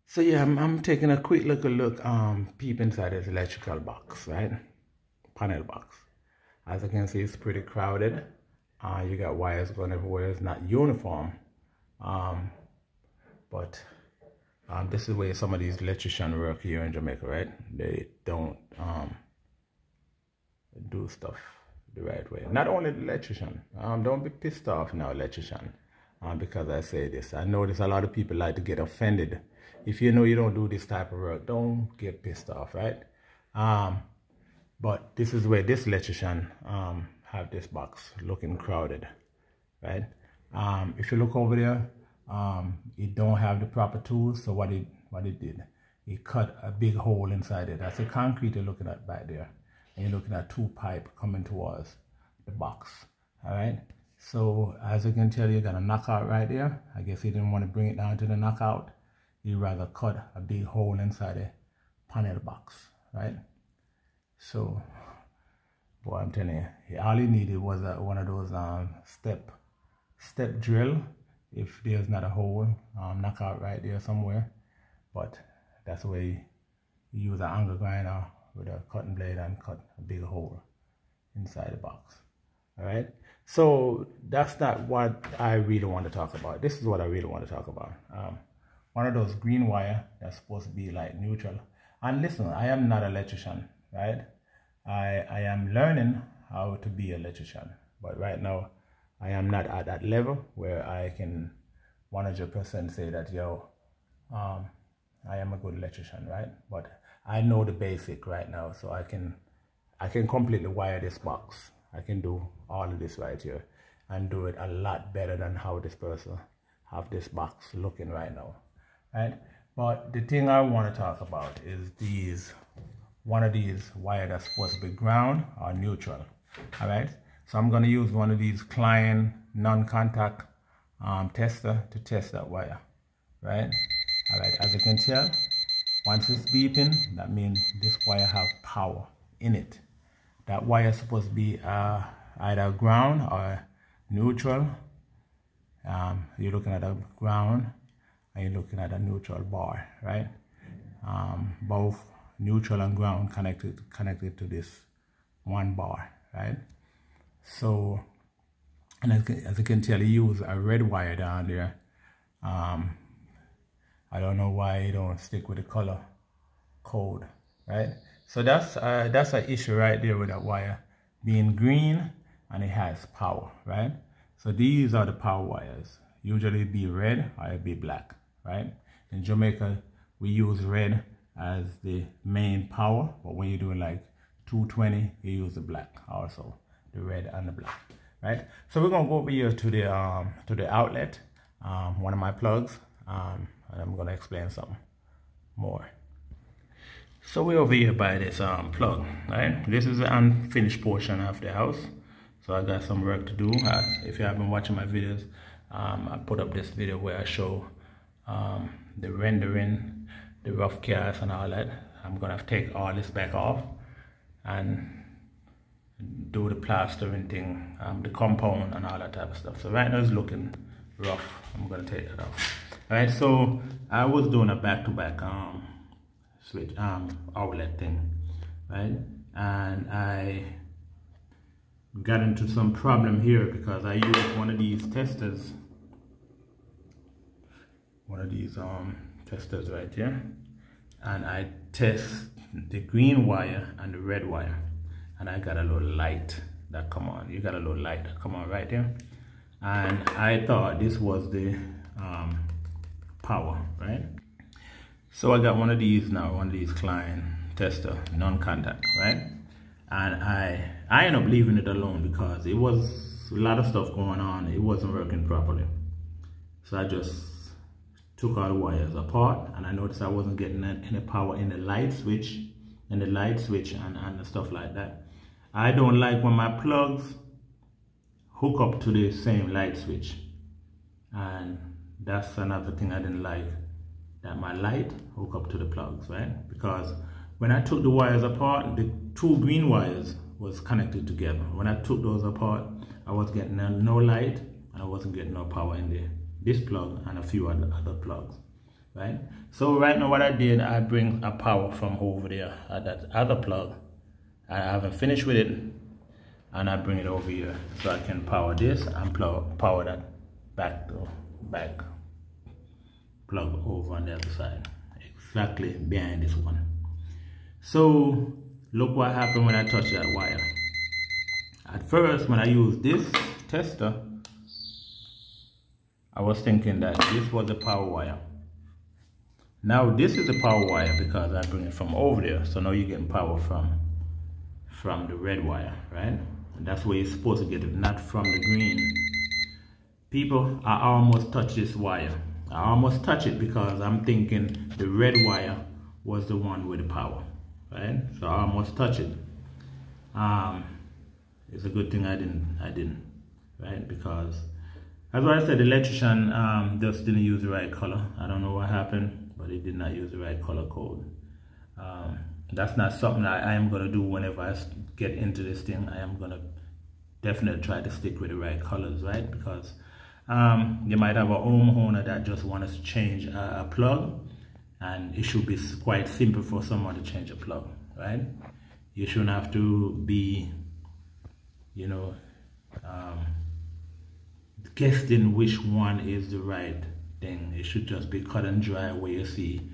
So yeah, I'm taking a quick look, peep inside this electrical box, right? Panel box. As you can see, it's pretty crowded. You got wires going everywhere. It's not uniform. But this is where some of these electricians work here in Jamaica, right? They don't do stuff the right way. Not only the electrician. Don't be pissed off now, electrician, because I say this. I notice a lot of people like to get offended. If you know you don't do this type of work, don't get pissed off, right? But this is where this electrician have this box looking crowded, right? If you look over there, it don't have the proper tools. So what it did, it cut a big hole inside it. That's the concrete you're looking at back there, and you're looking at two pipe coming towards the box. All right. So as you can tell, you got a knockout right there. I guess he didn't want to bring it down to the knockout. He rather cut a big hole inside the panel box, right? So, boy, I'm telling you, all he needed was one of those step drill. If there's not a hole, knockout right there somewhere. But that's the way you use an angle grinder with a cutting blade and cut a big hole inside the box. All right. So that's not what I really want to talk about. This is what I really want to talk about. One of those green wire that's supposed to be like neutral. And listen, I am not an electrician, right? I am learning how to be an electrician, but right now I am not at that level where I can 100% say that, yo, I am a good electrician, right? But I know the basic right now, so I can completely wire this box. I can do all of this right here and do it a lot better than how this person have this box looking right now, right? But the thing I want to talk about is one of these wire that's supposed to be ground or neutral. All right. So I'm going to use one of these Klein non-contact tester to test that wire, right? All right. As you can tell, once it's beeping, that means this wire have power in it. That wire is supposed to be either ground or neutral. You're looking at a ground and you're looking at a neutral bar, right? Both neutral and ground connected to this one bar, right? So, and as you can tell, you use a red wire down there. I don't know why you don't stick with the color code, right? So that's an issue right there with that wire being green and it has power, right? So these are the power wires. Usually it'd be red or it'd be black, right? In Jamaica, we use red as the main power, but when you're doing like 220, you use the black also, the red and the black, right? So we're gonna go over here to the outlet, one of my plugs, and I'm gonna explain something more. So we're over here by this plug, right? This is the unfinished portion of the house, so I got some work to do. If you have been watching my videos, I put up this video where I show the rendering, the rough cast and all that. I'm gonna take all this back off and do the plastering thing, the compound and all that type of stuff. So right now it's looking rough. I'm gonna take that off. All right, so I was doing a back-to-back switch outlet thing, right? And I got into some problem here because I used one of these testers, testers right here, and I test the green wire and the red wire, and I got a little light that come on. You got a little light that come on right there, and I thought this was the power, right? So I got one of these now, one of these Klein tester, non-contact, right? And I ended up leaving it alone because it was a lot of stuff going on. It wasn't working properly. So I just took all the wires apart, and I noticed I wasn't getting any power in the light switch, and the stuff like that. I don't like when my plugs hook up to the same light switch, and that's another thing I didn't like, that my light hook up to the plugs, right? Because when I took the wires apart, the two green wires was connected together. When I took those apart, I was getting no light and I wasn't getting no power in there. This plug and a few other plugs, right? So right now what I did, I bring a power from over there at that other plug. I haven't finished with it, and I bring it over here so I can power this and power that back plug over on the other side, exactly behind this one. So look what happened when I touched that wire. At first, when I used this tester, I was thinking that this was a power wire. Now this is a power wire because I bring it from over there. So now you're getting power from the red wire, right? And that's where you're supposed to get it, not from the green. People, I almost touched this wire. I almost touch it because I'm thinking the red wire was the one with the power, right? So I almost touch it. It's a good thing I didn't, right? Because as what I said, the electrician just didn't use the right color. I don't know what happened, but he did not use the right color code. That's not something I am gonna do whenever I get into this thing. I am gonna definitely try to stick with the right colors, right? Because you might have a homeowner that just wants to change a plug, and it should be quite simple for someone to change a plug, right? You shouldn't have to be, you know, guessing which one is the right thing. It should just be cut and dry where you see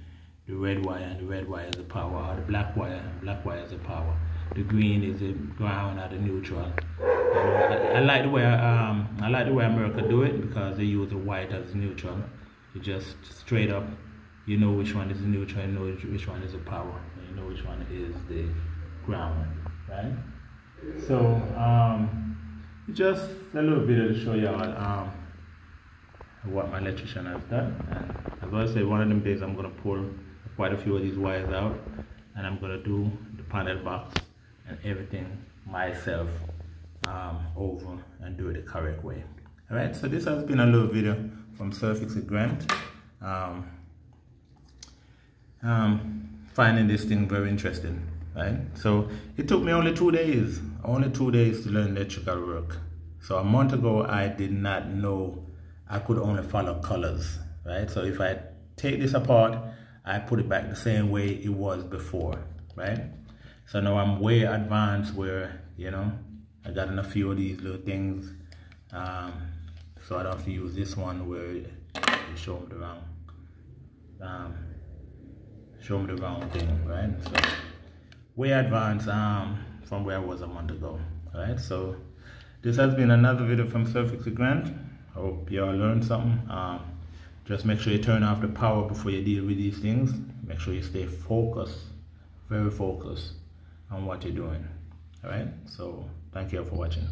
the red wire, and the red wire is the power, or the black wire, and black wire is the power. The green is the ground or the neutral. You know, I like the way America do it, because they use the white as the neutral. You just straight up, you know which one is the neutral, you know which one is the power, and you know which one is the ground, right? So just a little video to show y'all what my electrician has done. And as I say, one of them days I'm gonna pull quite a few of these wires out, and I'm gonna do the panel box and everything myself over and do it the correct way. All right, so this has been a little video from Sir Fix-It Grant. Finding this thing very interesting, right? So it took me only 2 days to learn electrical work. So a month ago I did not know I could only follow colors, right? So if I take this apart, I put it back the same way it was before, right? So now I'm way advanced where, you know, I got in a few of these little things, so I don't have to use this one where you show me the wrong thing, right? So way advanced from where I was a month ago, right? So this has been another video from Sir Fix-It Grant. I hope you all learned something. Just make sure you turn off the power before you deal with these things. Make sure you stay focused, very focused on what you're doing. All right, so thank you for watching.